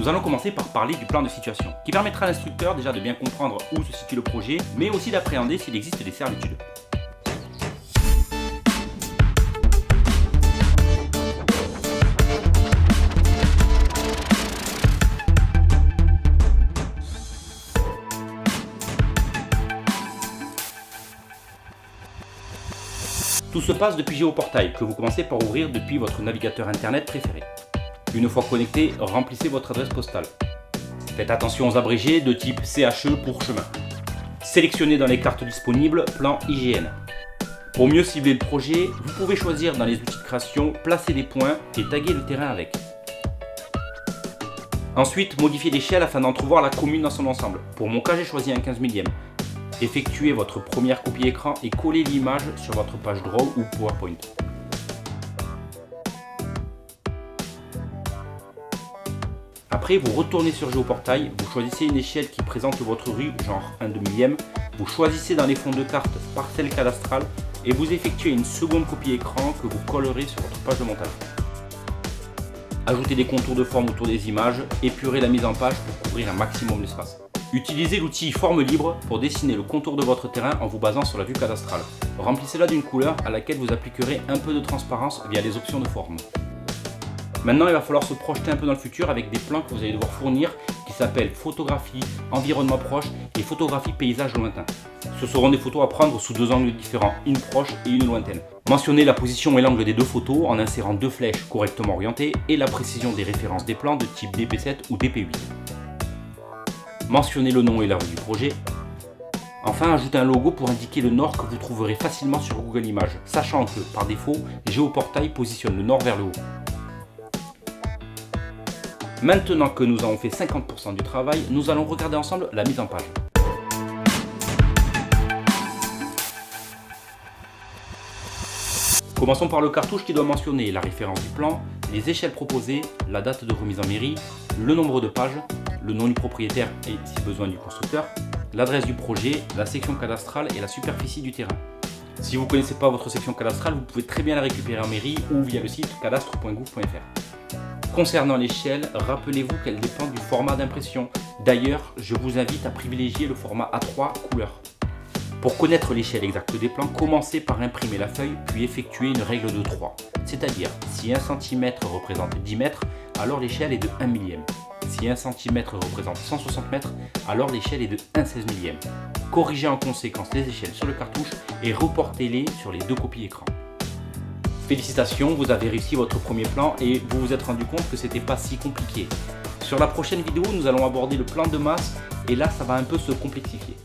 Nous allons commencer par parler du plan de situation, qui permettra à l'instructeur déjà de bien comprendre où se situe le projet, mais aussi d'appréhender s'il existe des servitudes. Tout se passe depuis Géoportail, que vous commencez par ouvrir depuis votre navigateur internet préféré. Une fois connecté, remplissez votre adresse postale. Faites attention aux abrégés de type CHE pour chemin. Sélectionnez dans les cartes disponibles plan IGN. Pour mieux cibler le projet, vous pouvez choisir dans les outils de création, placer des points et taguer le terrain avec. Ensuite, modifiez l'échelle afin d'entrevoir la commune dans son ensemble. Pour mon cas, j'ai choisi un 15 millième. Effectuez votre première copie écran et collez l'image sur votre page Draw ou PowerPoint. Après, vous retournez sur Géoportail, vous choisissez une échelle qui présente votre rue, genre 1/2 millième, vous choisissez dans les fonds de carte parcelle cadastrale et vous effectuez une seconde copie écran que vous collerez sur votre page de montage. Ajoutez des contours de forme autour des images, épurez la mise en page pour couvrir un maximum d'espace. Utilisez l'outil Forme libre pour dessiner le contour de votre terrain en vous basant sur la vue cadastrale. Remplissez-la d'une couleur à laquelle vous appliquerez un peu de transparence via les options de forme. Maintenant, il va falloir se projeter un peu dans le futur avec des plans que vous allez devoir fournir qui s'appellent photographie, environnement proche et photographie paysage lointain. Ce seront des photos à prendre sous deux angles différents, une proche et une lointaine. Mentionnez la position et l'angle des deux photos en insérant deux flèches correctement orientées et la précision des références des plans de type DP7 ou DP8. Mentionnez le nom et l'heure du projet. Enfin, ajoutez un logo pour indiquer le nord que vous trouverez facilement sur Google Images, sachant que, par défaut, Géoportail positionne le nord vers le haut. Maintenant que nous avons fait 50% du travail, nous allons regarder ensemble la mise en page. Commençons par le cartouche qui doit mentionner la référence du plan, les échelles proposées, la date de remise en mairie, le nombre de pages, le nom du propriétaire et, si besoin, du constructeur, l'adresse du projet, la section cadastrale et la superficie du terrain. Si vous ne connaissez pas votre section cadastrale, vous pouvez très bien la récupérer en mairie ou via le site cadastre.gouv.fr. Concernant l'échelle, rappelez-vous qu'elle dépend du format d'impression. D'ailleurs, je vous invite à privilégier le format A3 couleur. Pour connaître l'échelle exacte des plans, commencez par imprimer la feuille puis effectuer une règle de 3. C'est-à-dire, si 1 cm représente 10 mètres, alors l'échelle est de 1 millième. Si 1 cm représente 160 mètres, alors l'échelle est de 1/16 millième. Corrigez en conséquence les échelles sur le cartouche et reportez-les sur les deux copies écran. Félicitations, vous avez réussi votre premier plan et vous vous êtes rendu compte que c'était pas si compliqué. Sur la prochaine vidéo, nous allons aborder le plan de masse et là ça va un peu se complexifier.